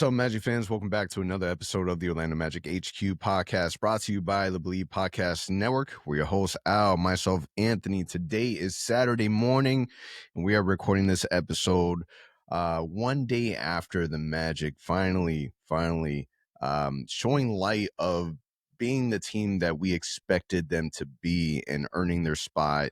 What's up, Magic fans? Welcome back to another episode of the Orlando Magic HQ podcast, brought to you by the Believe Podcast Network. We're your hosts, Al, myself, Anthony. Today is Saturday morning, and we are recording this episode one day after the Magic finally showing light of being the team that we expected them to be and earning their spot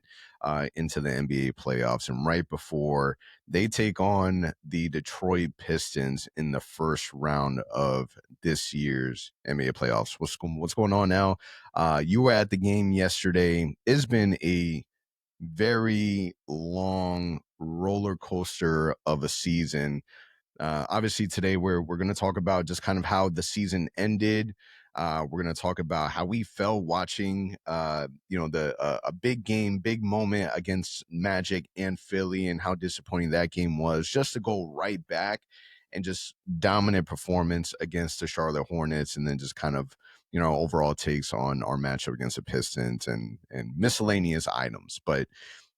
into the NBA playoffs. And right before they take on the Detroit Pistons in the first round of this year's NBA playoffs. What's going on now? You were at the game yesterday. It's been a very long roller coaster of a season. Obviously, today we're going to talk about just kind of how the season ended. We're going to talk about how we felt watching, a big game, big moment against Magic and Philly, and how disappointing that game was. Just to go right back and just dominant performance against the Charlotte Hornets, and then just kind of overall takes on our matchup against the Pistons and miscellaneous items, but.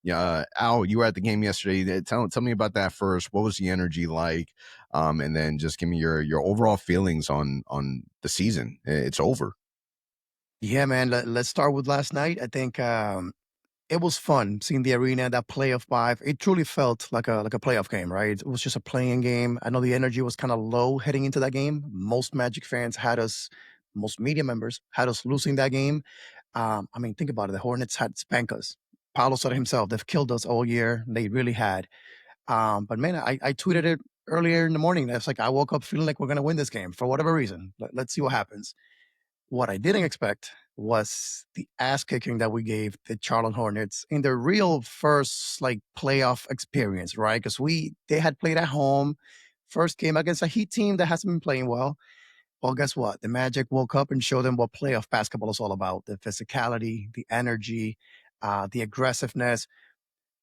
Yeah, Al, you were at the game yesterday. Tell me about that first. What was the energy like? And then just give me your overall feelings on the season. It's over. Yeah, man. Let's start with last night. I think it was fun seeing the arena, that playoff vibe. It truly felt like a playoff game, right? It was just a playing game. I know the energy was kind of low heading into that game. Most Magic fans had us, most media members had us losing that game. I mean, think about it. The Hornets had spanked us. Paulo said it himself. They've killed us all year. They really had. But man, I tweeted it earlier in the morning. That's like I woke up feeling like we're gonna win this game for whatever reason. Let's see what happens. What I didn't expect was the ass kicking that we gave the Charlotte Hornets in their real first like playoff experience, right? Because they had played at home, first game against a Heat team that hasn't been playing well. Well, guess what? The Magic woke up and showed them what playoff basketball is all about: the physicality, the energy, the aggressiveness.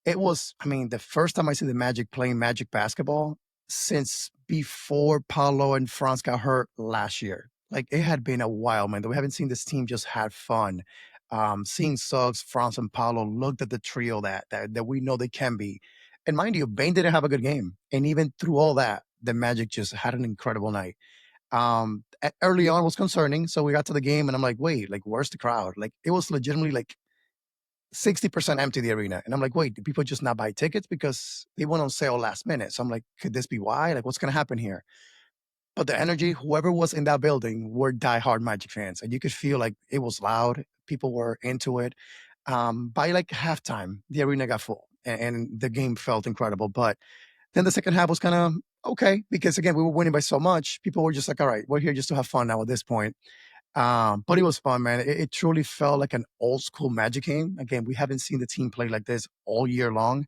It was, I mean, the first time I see the Magic playing Magic basketball since before Paolo and Franz got hurt last year. Like it had been a while, man. We haven't seen this team just had fun. Seeing Suggs, Franz, and Paolo looked at the trio that we know they can be. And mind you, Bain didn't have a good game. And even through all that, the Magic just had an incredible night. Early on was concerning. So we got to the game and I'm like, wait, like, where's the crowd? Like, it was legitimately like 60% empty, the arena. And I'm like, wait, did people just not buy tickets because they went on sale last minute? So I'm like, could this be why? Like, what's going to happen here? But the energy, whoever was in that building were diehard Magic fans. And you could feel like it was loud. People were into it. By like halftime, the arena got full and the game felt incredible. But then the second half was kind of okay because, again, we were winning by so much. People were just like, all right, we're here just to have fun now at this point. But it was fun, man. It truly felt like an old school Magic game. Again, we haven't seen the team play like this all year long.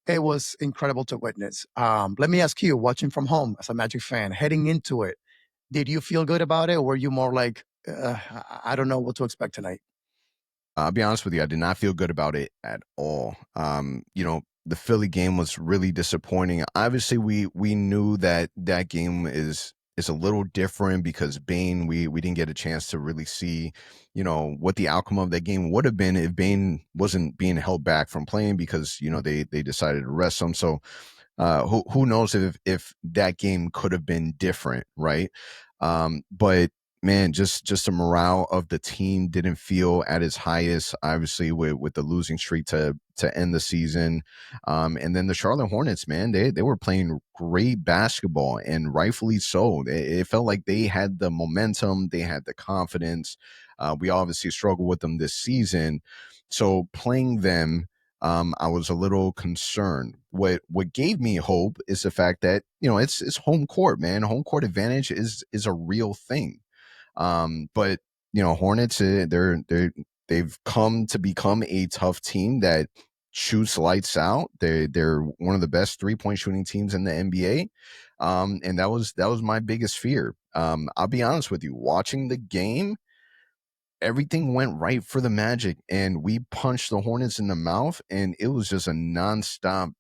It was incredible to witness. Let me ask you, watching from home as a Magic fan, heading into it, did you feel good about it, or were you more like, I don't know what to expect tonight? I'll be honest with you, I did not feel good about it at all. The Philly game was really disappointing. Obviously, we knew that that game is a little different because Bain, we didn't get a chance to really see, what the outcome of that game would have been if Bain wasn't being held back from playing because they decided to rest him. So who knows if that game could have been different, right? But man, just the morale of the team didn't feel at its highest, obviously with the losing streak to end the season. And then the Charlotte Hornets, man, they were playing great basketball, and rightfully so. It felt like they had the momentum, they had the confidence. We obviously struggled with them this season, so playing them, I was a little concerned. What gave me hope is the fact that it's home court, man. Home court advantage is a real thing. But Hornets, they've come to become a tough team that shoots lights out. They're one of the best 3-point shooting teams in the NBA. And that was my biggest fear. I'll be honest with you, watching the game, everything went right for the Magic, and we punched the Hornets in the mouth, and it was just a nonstop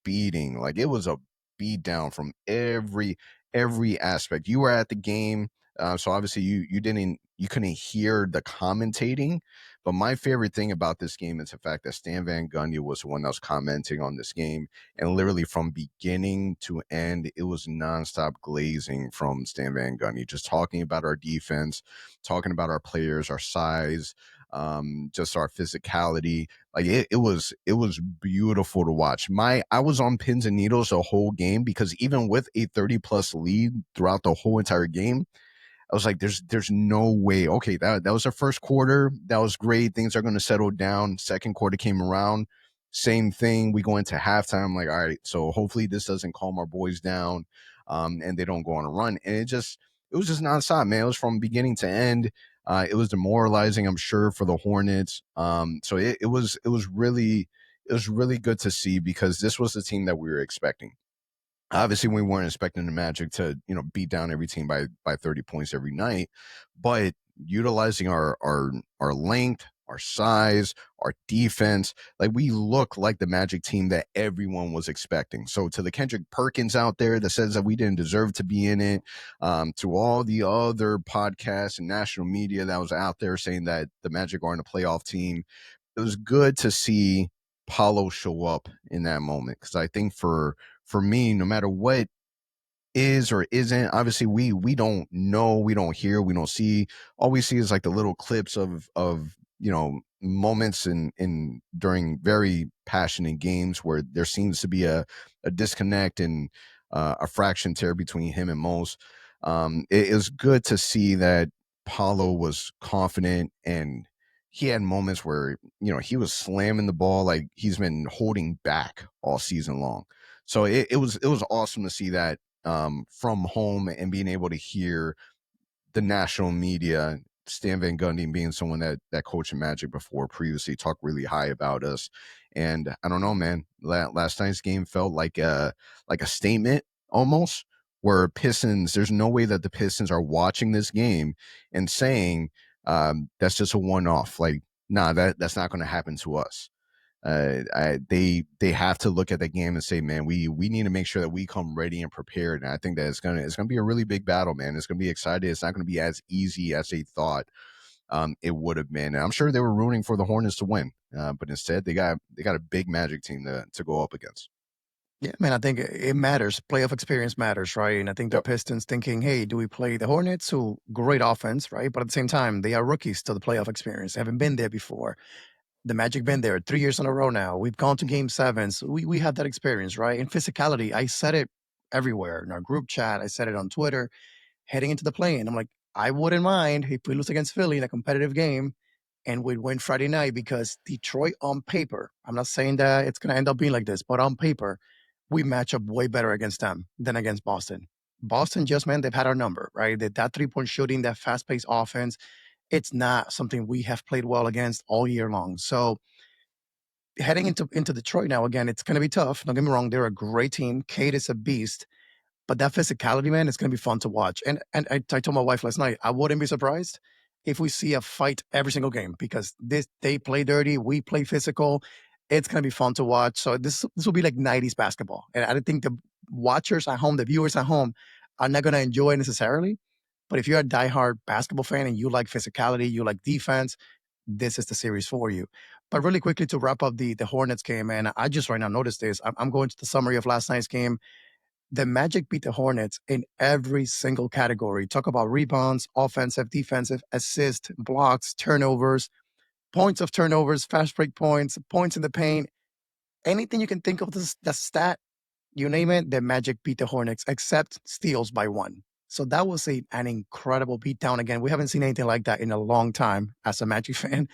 beating. Like it was a beat down from every aspect. You were at the game, so obviously you didn't you couldn't hear the commentating. But my favorite thing about this game is the fact that Stan Van Gundy was the one that was commenting on this game, and literally from beginning to end, it was nonstop glazing from Stan Van Gundy, just talking about our defense, talking about our players, our size, just our physicality. Like it was beautiful to watch. I was on pins and needles the whole game because even with a 30 plus lead throughout the whole entire game, I was like, there's no way. Okay, that was our first quarter. That was great. Things are going to settle down. Second quarter came around. Same thing. We go into halftime. I'm like, all right, so hopefully this doesn't calm our boys down, and they don't go on a run. And it was just nonstop, man. It was from beginning to end. It was demoralizing, I'm sure, for the Hornets. So it was really good to see because this was the team that we were expecting. Obviously, we weren't expecting the Magic to, beat down every team by 30 points every night, but utilizing our length, our size, our defense, like we look like the Magic team that everyone was expecting. So to the Kendrick Perkins out there that says that we didn't deserve to be in it, to all the other podcasts and national media that was out there saying that the Magic aren't a playoff team, it was good to see Paulo show up in that moment because I think for me, no matter what is or isn't, obviously we don't know, we don't hear, we don't see. All we see is like the little clips of moments in during very passionate games where there seems to be a disconnect and a fraction tear between him and most. It is good to see that Paulo was confident and he had moments where he was slamming the ball like he's been holding back all season long. So it was awesome to see that from home and being able to hear the national media, Stan Van Gundy being someone that coached in Magic before previously, talk really high about us. And I don't know, man. Last night's game felt like a statement almost. Where Pistons, there's no way that the Pistons are watching this game and saying that's just a one off. Like, nah, that's not going to happen to us. They have to look at the game and say, man, we need to make sure that we come ready and prepared. And I think that it's gonna be a really big battle, man. It's gonna be exciting. It's not gonna be as easy as they thought it would have been. And I'm sure they were rooting for the Hornets to win, but instead they got a big Magic team to go up against. Yeah, man, I think it matters. Playoff experience matters, right? And I think the Yep. Pistons thinking, hey, do we play the Hornets, who great offense, right? But at the same time, they are rookies to the playoff experience. They haven't been there before. The Magic been there 3 years in a row now. We've gone to game sevens. We have that experience, right? And physicality, I said it everywhere in our group chat. I said it on Twitter heading into the play-in. I'm like, I wouldn't mind if we lose against Philly in a competitive game and we win Friday night because Detroit on paper, I'm not saying that it's going to end up being like this, but on paper, we match up way better against them than against Boston. Boston just, man, they've had our number, right? That three-point shooting, that fast-paced offense, it's not something we have played well against all year long. So heading into Detroit now, again, it's going to be tough. Don't get me wrong; they're a great team. Kate is a beast, but that physicality, man, it's going to be fun to watch. And I told my wife last night, I wouldn't be surprised if we see a fight every single game because this they play dirty, we play physical. It's going to be fun to watch. So this will be like 90s basketball, and I don't think the watchers at home, the viewers at home, are not going to enjoy it necessarily. But if you're a diehard basketball fan and you like physicality, you like defense, this is the series for you. But really quickly to wrap up the Hornets game, and I just right now noticed this. I'm going to the summary of last night's game. The Magic beat the Hornets in every single category. Talk about rebounds, offensive, defensive, assist, blocks, turnovers, points of turnovers, fast break points, points in the paint. Anything you can think of this the stat, you name it, the Magic beat the Hornets, except steals by one. So that was an incredible beatdown. Again, we haven't seen anything like that in a long time as a Magic fan.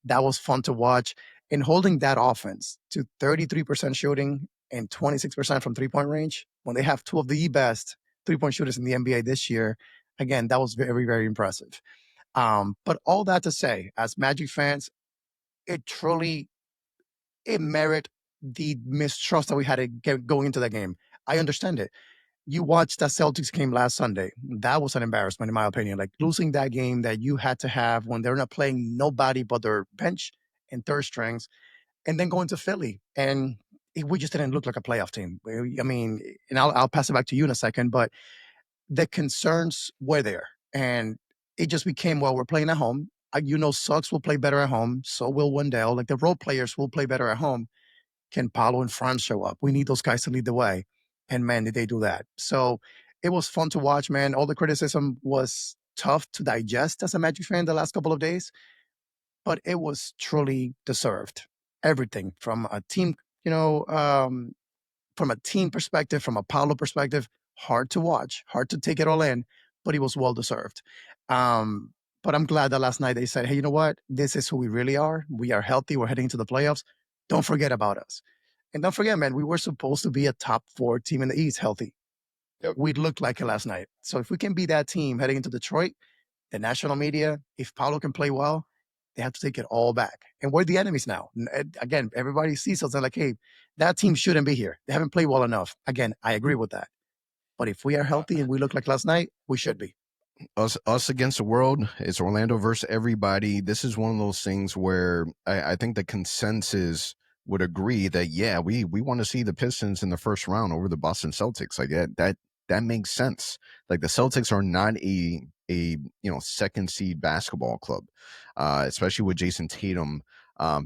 That was fun to watch. And holding that offense to 33% shooting and 26% from three-point range, when they have two of the best three-point shooters in the NBA this year, again, that was very, very impressive. But all that to say, as Magic fans, it truly it merit the mistrust that we had to get going into that game. I understand it. You watched that Celtics game last Sunday. That was an embarrassment, in my opinion. Like losing that game that you had to have when they're not playing nobody but their bench and third strings, and then going to Philly. And we just didn't look like a playoff team. I mean, and I'll pass it back to you in a second, but the concerns were there. And it just became, well, we're playing at home. Suggs will play better at home. So will Wendell. Like the role players will play better at home. Can Paulo and Franz show up? We need those guys to lead the way. And man, did they do that. So it was fun to watch, man. All the criticism was tough to digest as a Magic fan the last couple of days, but it was truly deserved. Everything from a team, you know, um, from a team perspective, from a Paulo perspective, hard to watch, hard to take it all in, but it was well deserved. Um, but I'm glad that last night they said, hey, you know what? This is who we really are. We are healthy. We're heading to the playoffs. Don't forget about us. And don't forget, man, we were supposed to be a top four team in the East healthy. Yep. We looked like it last night. So if we can be that team heading into Detroit, the national media, if Paulo can play well, they have to take it all back. And we're the enemies now. Again, everybody sees us and like, hey, that team shouldn't be here. They haven't played well enough. Again, I agree with that. But if we are healthy and we look like last night, we should be. Us against the world. It's Orlando versus everybody. This is one of those things where I think the consensus would agree that yeah, we want to see the Pistons in the first round over the Boston Celtics. Like that makes sense. Like the Celtics are not a second seed basketball club, especially with Jason Tatum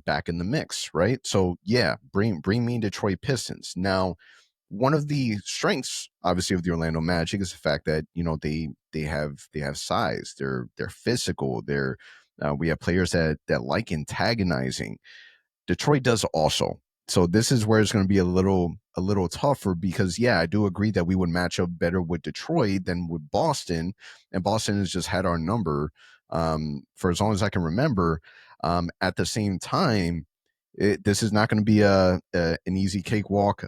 back in the mix, right? So yeah, bring me Detroit Pistons now. One of the strengths, obviously, of the Orlando Magic is the fact that they have size. They're physical. We have players that like antagonizing. Detroit does also. So this is where it's going to be a little tougher because yeah, I do agree that we would match up better with Detroit than with Boston, and Boston has just had our number for as long as I can remember. At the same time, this is not going to be an easy cakewalk.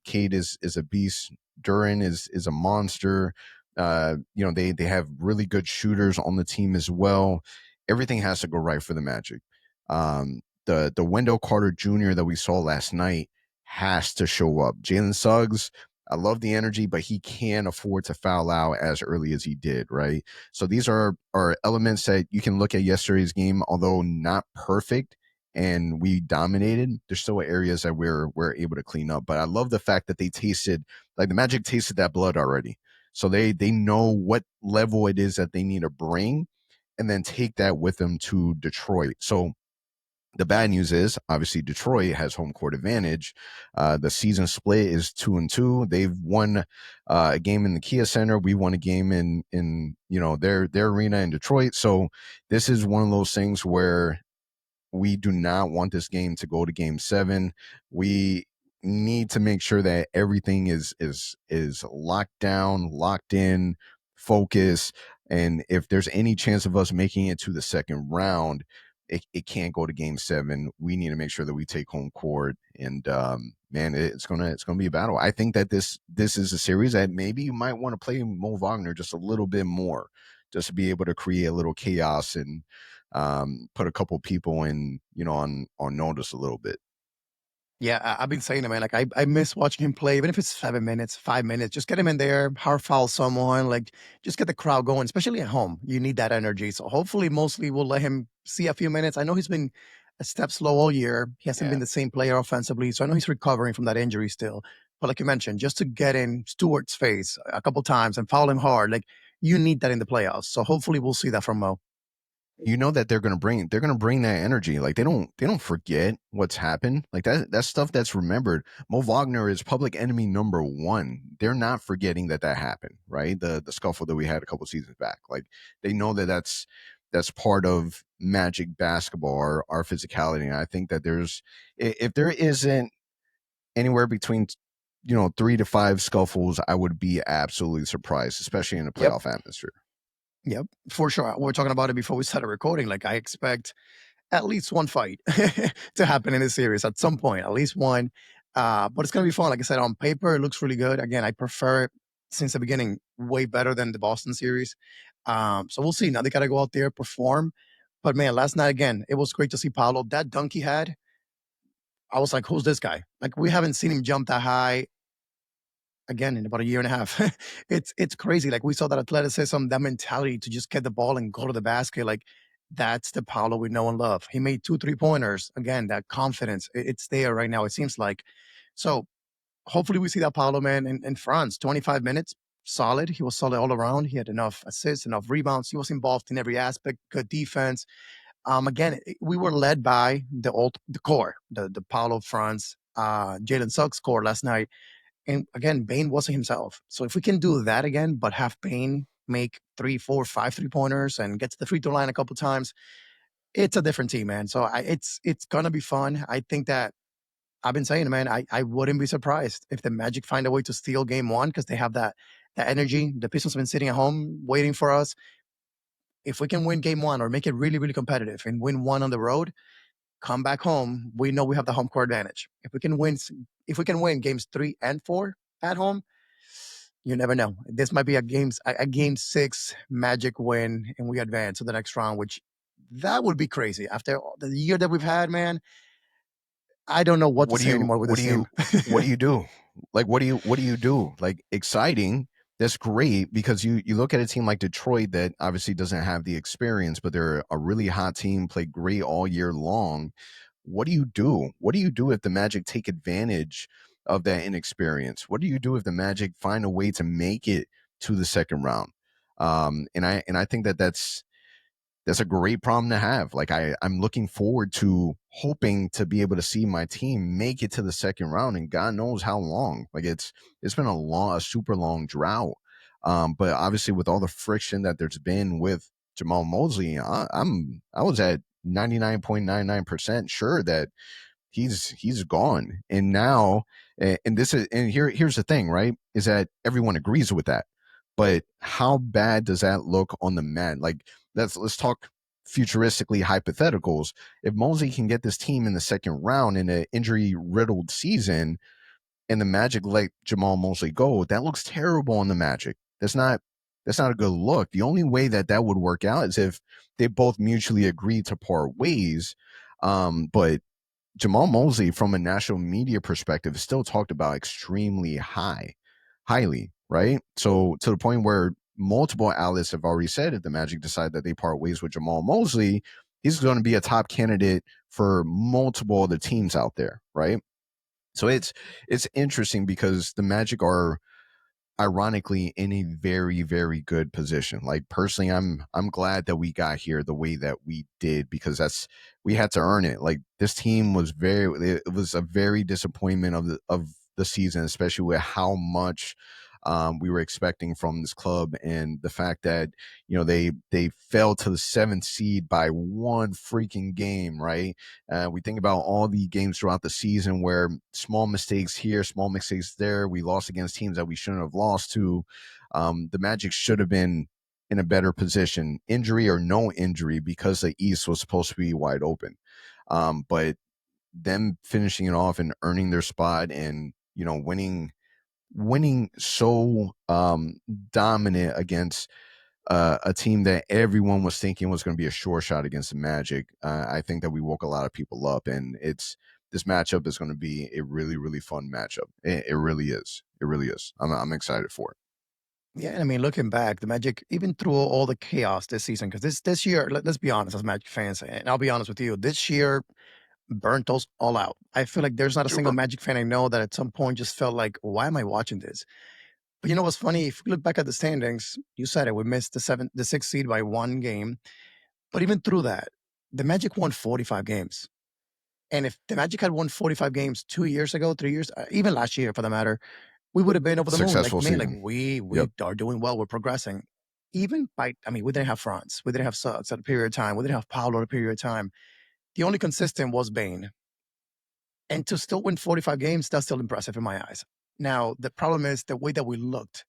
Cade is a beast. Duran is a monster. They have really good shooters on the team as well. Everything has to go right for the Magic. The Wendell Carter Jr. that we saw last night has to show up. Jalen Suggs, I love the energy, but he can't afford to foul out as early as he did, right? So these are elements that you can look at yesterday's game, although not perfect and we dominated, there's still areas that we're able to clean up. But I love the fact that they tasted like the Magic tasted that blood already. So they know what level it is that they need to bring and then take that with them to Detroit. So the bad news is obviously Detroit has home court advantage. The season split is 2-2. They've won a game in the Kia Center. We won a game in their arena in Detroit. So this is one of those things where we do not want this game to go to game 7. We need to make sure that everything is locked down, locked in, focus. And if there's any chance of us making it to the second round, it can't go to game 7. We need to make sure that we take home court. And man, it's gonna be a battle. I think that this is a series that maybe you might want to play Mo Wagner just a little bit more, just to be able to create a little chaos and put a couple people in, on notice a little bit. Yeah, I've been saying it, man. Like I miss watching him play, even if it's 7 minutes, 5 minutes. Just get him in there, hard foul someone, like just get the crowd going, especially at home. You need that energy. So hopefully, mostly we'll let him see a few minutes. I know he's been a step slow all year. He hasn't Yeah. been the same player offensively, so I know he's recovering from that injury still. But like you mentioned, just to get in Stewart's face a couple times and foul him hard, like you need that in the playoffs. So hopefully, we'll see that from Mo. You know that they're gonna bring that energy. Like they don't forget what's happened. Like that's stuff that's remembered. Mo Wagner is public enemy number one. They're not forgetting that happened, right? The scuffle that we had a couple seasons back. Like they know that's part of Magic basketball, our physicality. And I think that if there isn't anywhere between 3 to 5 scuffles, I would be absolutely surprised, especially in a Yep. playoff atmosphere. Yep, for sure. We were talking about it before we started recording. Like, I expect at least one fight to happen in this series at some point, at least one. But it's going to be fun. Like I said, on paper, it looks really good. Again, I prefer it since the beginning way better than the Boston series. So we'll see. Now they got to go out there, perform. But man, last night, again, it was great to see Paolo. That dunk he had, I was like, who's this guy? Like, we haven't seen him jump that high again in about a year and a half. It's crazy. Like we saw that athleticism, that mentality to just get the ball and go to the basket. Like that's the Paulo we know and love. He made 2 3 pointers. Again, that confidence, it's there right now. It seems like. So hopefully we see that Paulo man in France, 25 minutes. solid. He was solid all around. He had enough assists, enough rebounds. He was involved in every aspect. Good defense. Again, we were led by the core, the Paulo Franz, Jalen Suggs core last night. And again, Bane wasn't himself. So if we can do that again, but have Bane make three, four, five 3-pointers and get to the free throw line a couple times, it's a different team, man. So it's gonna be fun. I think that I've been saying, man, I wouldn't be surprised if the Magic find a way to steal game one because they have that energy. The Pistons have been sitting at home waiting for us. If we can win game one or make it really, really competitive and win one on the road, come back home, we know we have the home court advantage. If we can win games 3 and 4 at home, you never know. This might be a game six Magic win and we advance to the next round, which that would be crazy. After the year that we've had, man, I don't know what to What do say you anymore with what this do team. you what do you do? Like what do you do? Like exciting, that's great because you look at a team like Detroit that obviously doesn't have the experience, but they're a really hot team, play great all year long. What do you do? What do you do if the Magic take advantage of that inexperience? What do you do if the Magic find a way to make it to the second round? And I think that that's a great problem to have. Like I'm looking forward to hoping to be able to see my team make it to the second round, and God knows how long. Like it's been a super long drought. But obviously, with all the friction that there's been with Jamal Mosley, I was at 99.99% sure that he's gone. And now, and this is and here's the thing, right? Is that everyone agrees with that, but how bad does that look on the mat? Like let's talk futuristically hypotheticals. If Mosley can get this team in the second round in an injury riddled season, and the Magic let Jamal Mosley go, that looks terrible on the Magic. That's not a good look. The only way that that would work out is if they both mutually agree to part ways. But Jamal Mosley, from a national media perspective, is still talked about extremely highly, right? So to the point where multiple outlets have already said if the Magic decide that they part ways with Jamal Mosley, he's going to be a top candidate for multiple other teams out there, right? So it's interesting because the Magic are ironically in a very very good position. Like personally, I'm glad that we got here the way that we did because that's we had to earn it. Like this team was it was a very disappointment of the season, especially with how much we were expecting from this club, and the fact that they fell to the seventh seed by one freaking game, right? We think about all the games throughout the season where small mistakes here, small mistakes there, we lost against teams that we shouldn't have lost to. The Magic should have been in a better position, injury or no injury, because the East was supposed to be wide open. But them finishing it off and earning their spot and winning so dominant against a team that everyone was thinking was going to be a sure shot against the Magic. I think that we woke a lot of people up, and this matchup is going to be a really really fun matchup. It really is. It really is. I'm excited for it. Yeah, I mean, looking back, the Magic, even through all the chaos this season, because this year, let's be honest, as Magic fans, and I'll be honest with you, this year burnt us all out. I feel like there's not a single Super. Magic fan I know that at some point just felt like, why am I watching this? But you know what's funny? If you look back at the standings, you said it, we missed the sixth seed by one game. But even through that, the Magic won 45 games. And if the Magic had won 45 games 2 years ago, 3 years, even last year for the matter, we would have been over the moon. Like, Successful man, like season. we Yep. are doing well. We're progressing. Even by, I mean, we didn't have France. We didn't have Suggs at a period of time. We didn't have Paolo at a period of time. The only consistent was Bane. And to still win 45 games, that's still impressive in my eyes. Now, the problem is the way that we looked.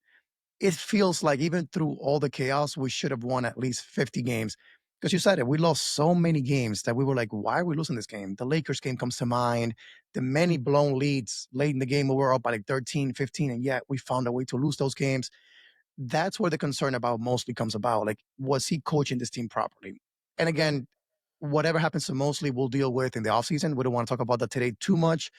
It feels like even through all the chaos, we should have won at least 50 games. Because you said it, we lost so many games that we were like, why are we losing this game? The Lakers game comes to mind. The many blown leads late in the game, we were up by like 13, 15, and yet we found a way to lose those games. That's where the concern about Mosley comes about. Like, was he coaching this team properly? And again, whatever happens to Mosley, we'll deal with in the offseason. We don't want to talk about that today too much.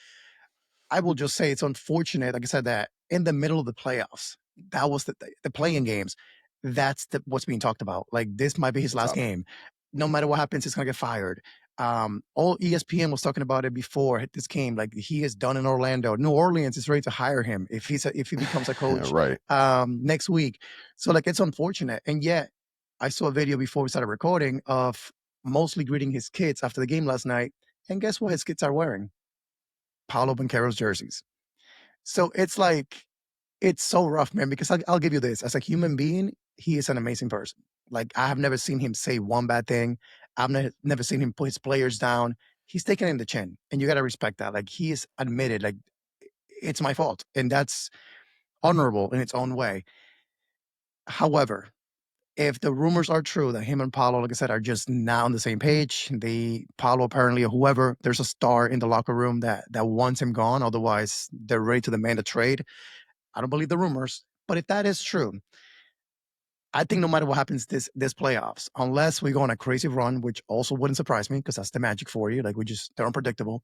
I will just say it's unfortunate, like I said, that in the middle of the playoffs, that was the playing games. That's what's being talked about. Like this might be his The last topic. game. No matter what happens, he's gonna get fired. All ESPN was talking about it before this came. Like he is done in Orlando. New Orleans is ready to hire him if he becomes a coach Right. next week. So like it's unfortunate. And yet, I saw a video before we started recording of mostly greeting his kids after the game last night. And guess what his kids are wearing? Paolo Banchero's jerseys. So it's like it's so rough, man, because I'll give you this. As a human being, he is an amazing person. Like, I have never seen him say one bad thing. I've never seen him put his players down. He's taken in the chin, and you got to respect that. Like, he is admitted, like, it's my fault. And that's honorable in its own way. However, if the rumors are true that him and Paulo, like I said, are just not on the same page, Paulo apparently or whoever, there's a star in the locker room that wants him gone. Otherwise, they're ready to demand a trade. I don't believe the rumors. But if that is true, I think no matter what happens this playoffs, unless we go on a crazy run, which also wouldn't surprise me because that's the magic for you. Like they're unpredictable.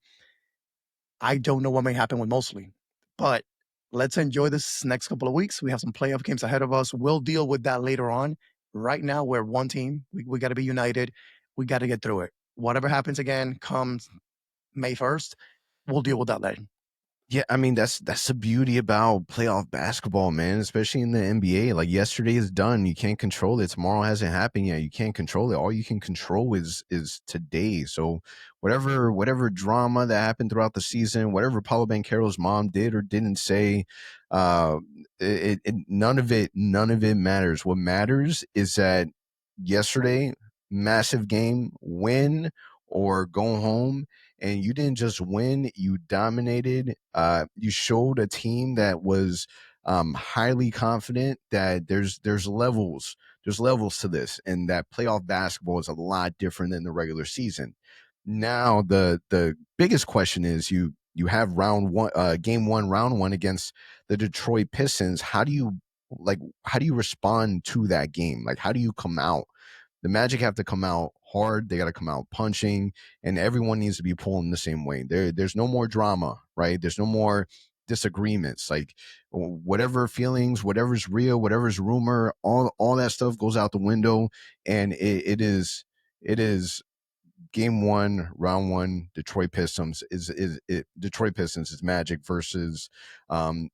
I don't know what may happen with Mosley, but let's enjoy this next couple of weeks. We have some playoff games ahead of us. We'll deal with that later on. Right now, we're one team. We got to be united. We got to get through it. Whatever happens again comes May 1st, we'll deal with that later. Yeah, I mean that's the beauty about playoff basketball, man, especially in the NBA. Like yesterday is done, you can't control it. Tomorrow hasn't happened yet. You can't control it. All you can control is today. So whatever drama that happened throughout the season, whatever Paulo Banchero's mom did or didn't say, uh, none of it matters. What matters is that yesterday, massive game, win or go home, and you didn't just win, you dominated. You showed a team that was highly confident that there's levels to this, and that playoff basketball is a lot different than the regular season. Now the biggest question is you have round one, game one, round one against the Detroit Pistons. How do you respond to that game? Like, how do you come out? The Magic have to come out hard. They got to come out punching, and everyone needs to be pulling the same way. There's no more drama, right? There's no more disagreements. Like whatever feelings, whatever's real, whatever's rumor, all that stuff goes out the window, and it is game one, round one, Detroit Pistons is Detroit Pistons is Magic versus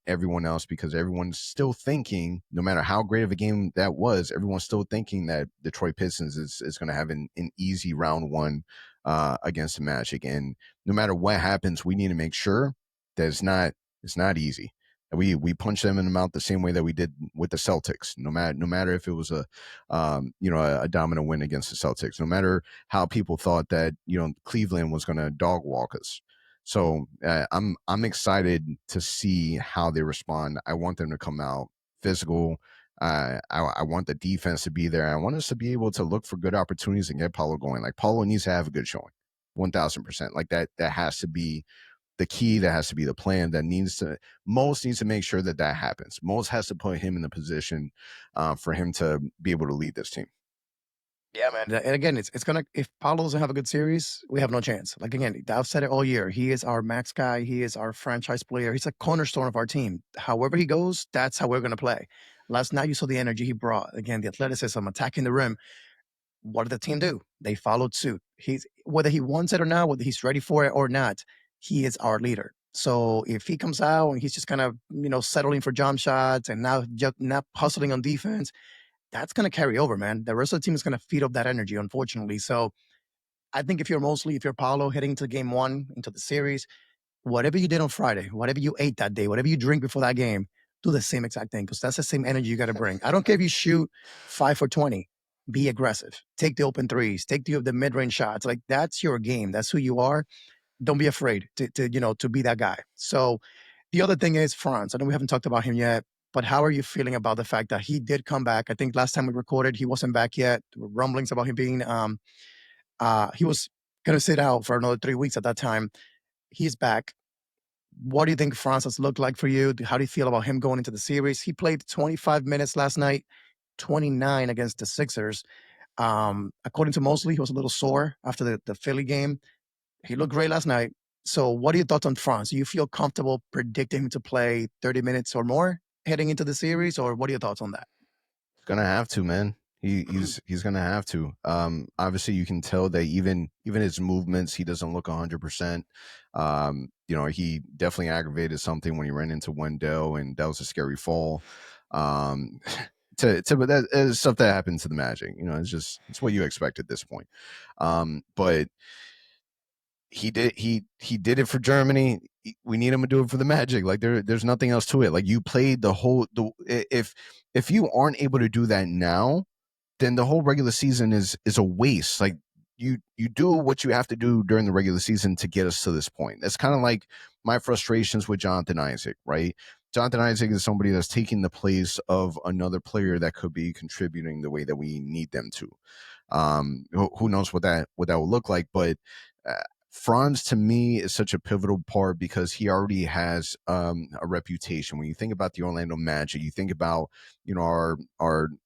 everyone else, because everyone's still thinking, no matter how great of a game that was, everyone's still thinking that Detroit Pistons is going to have an easy round one against the Magic, and no matter what happens, we need to make sure that it's not easy. We punch them in the mouth the same way that we did with the Celtics. No matter if it was a dominant win against the Celtics, no matter how people thought that Cleveland was going to dog walk us. So I'm excited to see how they respond. I want them to come out physical. I want the defense to be there. I want us to be able to look for good opportunities and get Paulo going. Like Paulo needs to have a good showing, 1,000%. Like that has to be the key. That has to be the plan. Most needs to make sure that happens. Most has to put him in the position for him to be able to lead this team. Yeah, man. And again, it's gonna if Paulo doesn't have a good series, we have no chance. Like again, I've said it all year. He is our max guy. He is our franchise player. He's a cornerstone of our team. However he goes, that's how we're gonna play. Last night you saw the energy he brought. Again, the athleticism, attacking the rim. What did the team do? They followed suit. He's whether he wants it or not, whether he's ready for it or not, he is our leader. So if he comes out and he's just kind of settling for jump shots and now not hustling on defense, that's going to carry over, man. The rest of the team is going to feed off that energy, unfortunately. So I think if you're Paulo heading into game one, into the series, whatever you did on Friday, whatever you ate that day, whatever you drink before that game, do the same exact thing because that's the same energy you got to bring. I don't care if you shoot 5 for 20, be aggressive, take the open threes, take the mid range shots. Like that's your game. That's who you are. Don't be afraid to be that guy. So the other thing is Franz. I know we haven't talked about him yet, but how are you feeling about the fact that he did come back? I think last time we recorded, he wasn't back yet. There were rumblings about him being he was going to sit out for another 3 weeks at that time. He's back. What do you think Franz has looked like for you? How do you feel about him going into the series? He played 25 minutes last night, 29 against the Sixers. According to Mosley, he was a little sore after the Philly game. He looked great last night. So, what are your thoughts on Franz? Do you feel comfortable predicting him to play 30 minutes or more heading into the series, or what are your thoughts on that? He's gonna have to, man. He's gonna have to. Obviously, you can tell that even his movements, he doesn't look 100%. He definitely aggravated something when he ran into Wendell, and that was a scary fall. Um, but that is stuff that happened to the Magic. It's what you expect at this point. But he did it for Germany. We need him to do it for the Magic. Like there's nothing else to it. Like you played if you aren't able to do that now, then the whole regular season is a waste. Like you do what you have to do during the regular season to get us to this point. That's kind of like my frustrations with Jonathan Isaac, right? Jonathan Isaac is somebody that's taking the place of another player that could be contributing the way that we need them to. Who knows what that will look like, but uh, Franz to me is such a pivotal part because he already has a reputation. When you think about the Orlando Magic, you think about our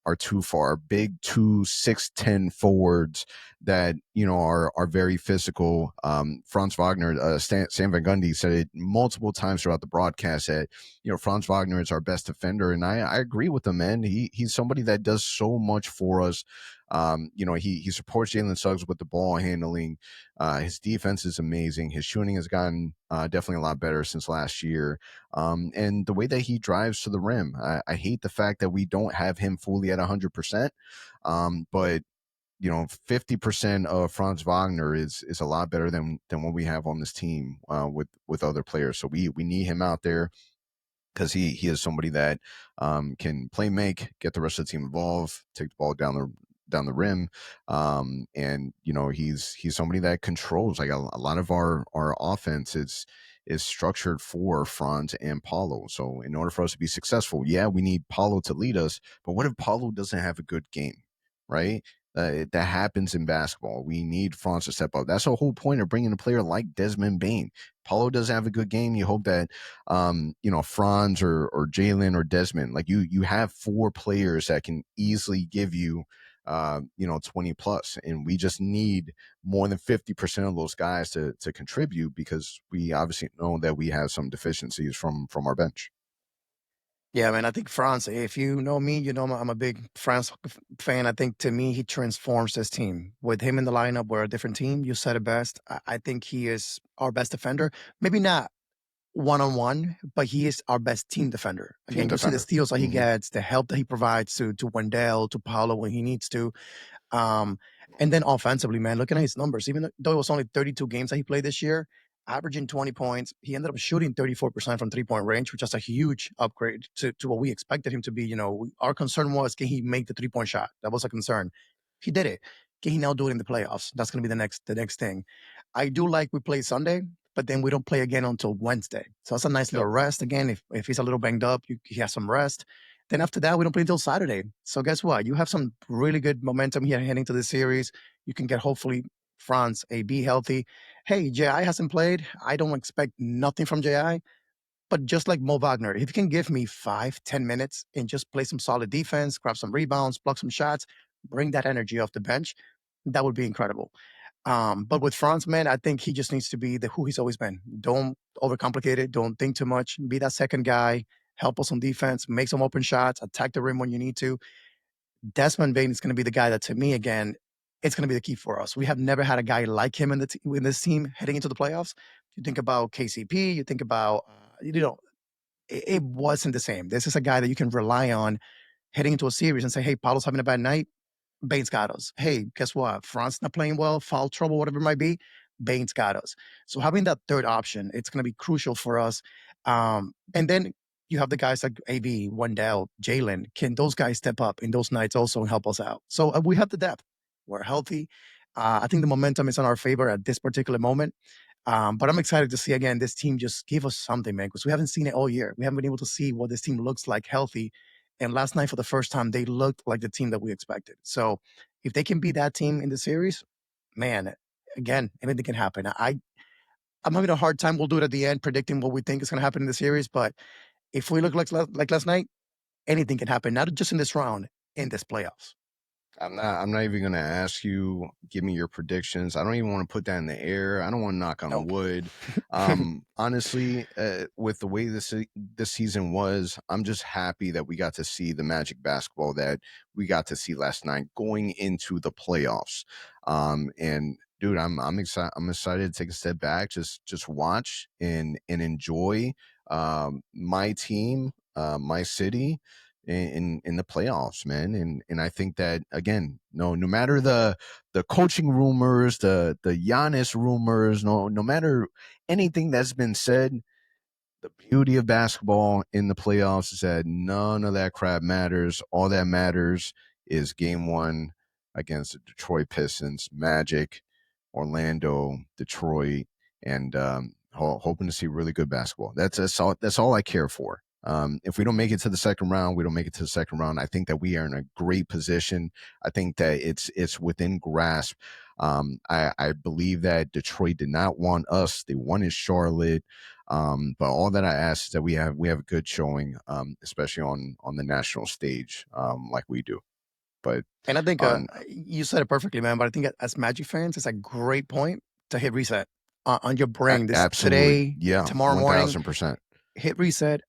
our big 2 6'10" forwards that are very physical. Franz Wagner, Sam Van Gundy said it multiple times throughout the broadcast that Franz Wagner is our best defender, and I agree with him, man. He's somebody that does so much for us. He supports Jalen Suggs with the ball handling. His defense is amazing. His shooting has gotten definitely a lot better since last year. And the way that he drives to the rim, I hate the fact that we don't have him fully at 100%. But 50% of Franz Wagner is a lot better than what we have on this team with other players. So we need him out there because he is somebody that can play make, get the rest of the team involved, take the ball down the rim, and he's somebody that controls like a lot of our offense is structured for Franz and Paulo. So in order for us to be successful, yeah, we need Paulo to lead us. But what if Paulo doesn't have a good game, right? That happens in basketball. We need Franz to step up. That's the whole point of bringing a player like Desmond Bain. Paulo doesn't have a good game. You hope that Franz or Jalen or Desmond, like you have 4 players that can easily give you 20 plus, and we just need more than 50% of those guys to contribute because we obviously know that we have some deficiencies from our bench. Yeah, man, I think Franz, if you know me, you know I'm a big Franz fan. I think to me, he transforms this team. With him in the lineup, we're a different team. You said it best. I think he is our best defender. Maybe not one on one, but he is our best team defender. Team Again, you see the defender. steals that he Hmm. gets, the help that he provides to Wendell, to Paolo when he needs to. Um, and then offensively, man, looking at his numbers, even though it was only 32 games that he played this year, averaging 20 points, he ended up shooting 34% from 3-point range, which is a huge upgrade to what we expected him to be. Our concern was, can he make the 3-point shot? That was a concern. He did it. Can he now do it in the playoffs? That's going to be the next thing. I do like we play Sunday, but then we don't play again until Wednesday. So that's a nice Yep. little rest. Again, if he's a little banged up, he has some rest. Then after that, we don't play until Saturday. So guess what? You have some really good momentum here heading to the series. You can get hopefully France AB healthy. Hey, JI hasn't played. I don't expect nothing from JI, but just like Mo Wagner, if you can give me 5, 10 minutes and just play some solid defense, grab some rebounds, block some shots, bring that energy off the bench, that would be incredible. But with Franz, man, I think he just needs to be the who he's always been. Don't overcomplicate it. Don't think too much. Be that second guy. Help us on defense. Make some open shots. Attack the rim when you need to. Desmond Bain is going to be the guy that, to me, again, it's going to be the key for us. We have never had a guy like him in this team heading into the playoffs. You think about KCP. You think about it wasn't the same. This is a guy that you can rely on heading into a series and say, "Hey, Paulo's having a bad night. Bane's got us. Hey, guess what? France not playing well, foul trouble, whatever it might be. Bane's got us." So having that third option, it's going to be crucial for us. And then you have the guys like AB, Wendell, Jalen. Can those guys step up in those nights also and help us out? So we have the depth. We're healthy. I think the momentum is in our favor at this particular moment. But I'm excited to see again this team just give us something, man, because we haven't seen it all year. We haven't been able to see what this team looks like healthy. And last night, for the first time, they looked like the team that we expected. So if they can be that team in the series, man, again, anything can happen. I'm having a hard time. We'll do it at the end, predicting what we think is going to happen in the series. But if we look like last night, anything can happen. Not just in this round, in this playoffs. I'm not even gonna ask you, give me your predictions. I don't even want to put that in the air. I don't want to knock on Nope. wood. Honestly, with the way this season was, I'm just happy that we got to see the Magic basketball that we got to see last night going into the playoffs. And dude, I'm excited. I'm excited to take a step back, just watch and enjoy my team, my city in the playoffs, man. And I think that again, no matter the coaching rumors, the Giannis rumors, no matter anything that's been said, the beauty of basketball in the playoffs is that none of that crap matters. All that matters is game one against the Detroit Pistons, Magic, Orlando, Detroit, and hoping to see really good basketball. That's all I care for. If we don't make it to the second round, we don't make it to the second round. I think that we are in a great position. I think that it's within grasp. I believe that Detroit did not want us. They wanted Charlotte. But all that I ask is that we have a good showing, especially on the national stage, like we do. But And I think on you said it perfectly, man. But I think as Magic fans, it's a great point to hit reset on your brain. This absolutely, today, yeah, tomorrow morning, 1000%, hit reset.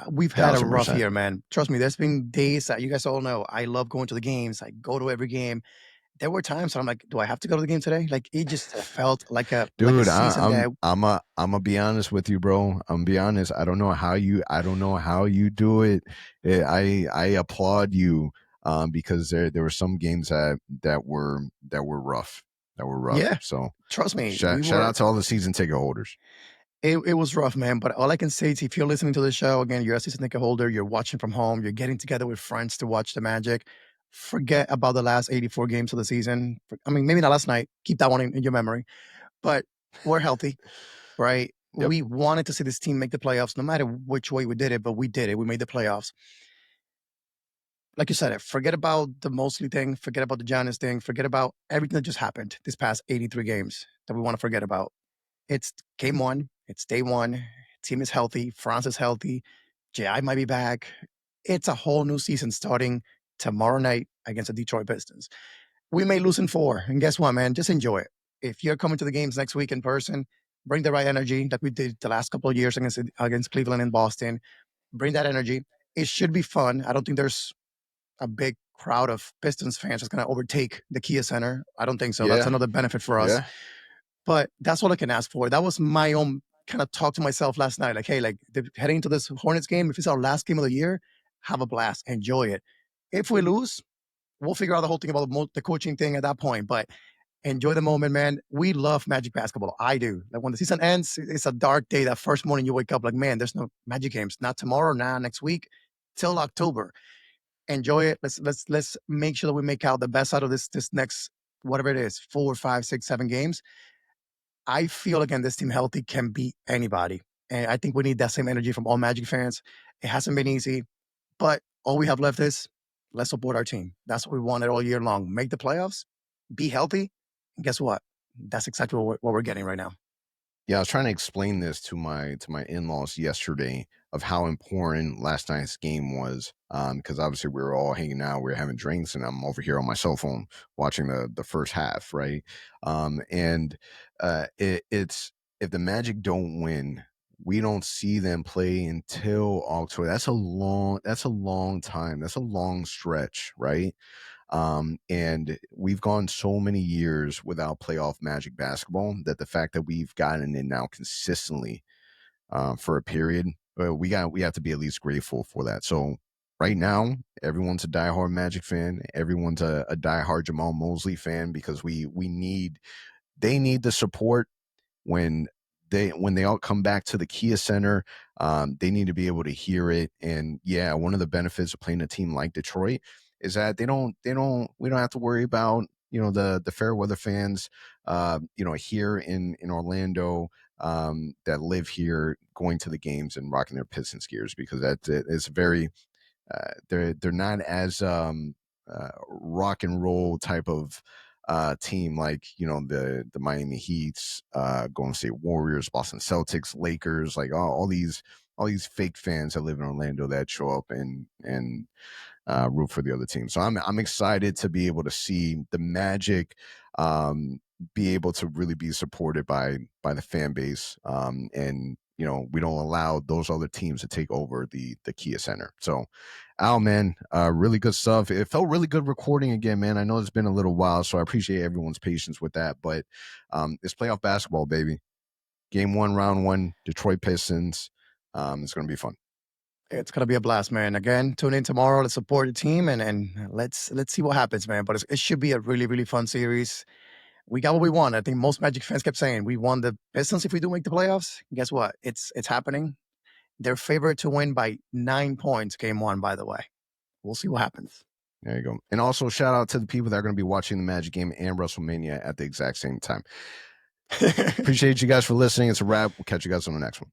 We've had a thousand rough percent. year, man. Trust me. There's been days that you guys all know. I love going to the games. I go to every game. There were times I'm like, do I have to go to the game today? Like it just felt like a Dude, season that I'm gonna be honest with you, bro. I'm gonna be honest. I don't know how you do it. I applaud you, because there were some games that were rough, that were rough. yeah. So Trust me, shout out to all the season ticket holders. it was rough, man. But all I can say is if you're listening to the show, again, you're a season ticket holder, you're watching from home, you're getting together with friends to watch the Magic, forget about the last 84 games of the season. I mean, maybe not last night. Keep that one in your memory. But we're healthy, right? Yep. We wanted to see this team make the playoffs, no matter which way we did it, but we did it. We made the playoffs. Like you said, forget about the Mosley thing, forget about the Giannis thing, forget about everything that just happened this past 83 games that we want to forget about. It's game one. It's day one. Team is healthy. Franz is healthy. JI might be back. It's a whole new season starting tomorrow night against the Detroit Pistons. We may lose in four. And guess what, man? Just enjoy it. If you're coming to the games next week in person, bring the right energy like we did the last couple of years against Cleveland and Boston. Bring that energy. It should be fun. I don't think there's a big crowd of Pistons fans that's going to overtake the Kia Center. I don't think so. That's Yeah. another benefit for us. Yeah. But that's all I can ask for. That was my own kind of talk to myself last night. Like, hey, like heading into this Hornets game, if it's our last game of the year, have a blast, enjoy it. If we lose, we'll figure out the whole thing about the coaching thing at that point. But enjoy the moment, man. We love Magic basketball. I do. Like when the season ends, it's a dark day. That first morning you wake up, like, man, there's no Magic games. Not tomorrow, not next week, till October. Enjoy it. Let's make sure that we make out the best out of this next whatever it is, 4, 5, 6, 7 games. I feel again this team healthy can beat anybody. And I think we need that same energy from all Magic fans. It hasn't been easy, but all we have left is let's support our team. That's what we wanted all year long. Make the playoffs, be healthy. And guess what? That's exactly what we're getting right now. Yeah, I was trying to explain this to my in-laws yesterday of how important last night's game was. Because obviously we were all hanging out, we were having drinks, and I'm over here on my cell phone watching the first half, right? And it's if the Magic don't win, we don't see them play until October. That's a long time. That's a long stretch, right? And we've gone so many years without playoff Magic basketball that the fact that we've gotten it now consistently, for a period, we have to be at least grateful for that. So right now, everyone's a diehard Magic fan. Everyone's a diehard Jamal Mosley fan because they need the support when they all come back to the Kia Center. They need to be able to hear it. And yeah, one of the benefits of playing a team like Detroit is that we don't have to worry about the fair weather fans, here in Orlando, that live here going to the games and rocking their Pistons gears, because that's it. It's very they're not as rock and roll type of team like the Miami Heats, Golden State Warriors, Boston Celtics, Lakers, like all these fake fans that live in Orlando that show up and root for the other team. So I'm excited to be able to see the Magic um, be able to really be supported by the fan base, and we don't allow those other teams to take over the Kia Center. So, Al, man, really good stuff. It felt really good recording again, man. I know it's been a little while, so I appreciate everyone's patience with that. But it's playoff basketball, baby. Game one, round one, Detroit Pistons. It's going to be fun. It's gonna be a blast, man. Again, tune in tomorrow. Let's support the team and let's see what happens, man. But it should be a really really fun series. We got what we want. I think most Magic fans kept saying we won the Pistons if we do make the playoffs. Guess what? It's happening. They're favored to win by 9 points. Game one, by the way. We'll see what happens. There you go. And also shout out to the people that are going to be watching the Magic game and WrestleMania at the exact same time. Appreciate you guys for listening. It's a wrap. We'll catch you guys on the next one.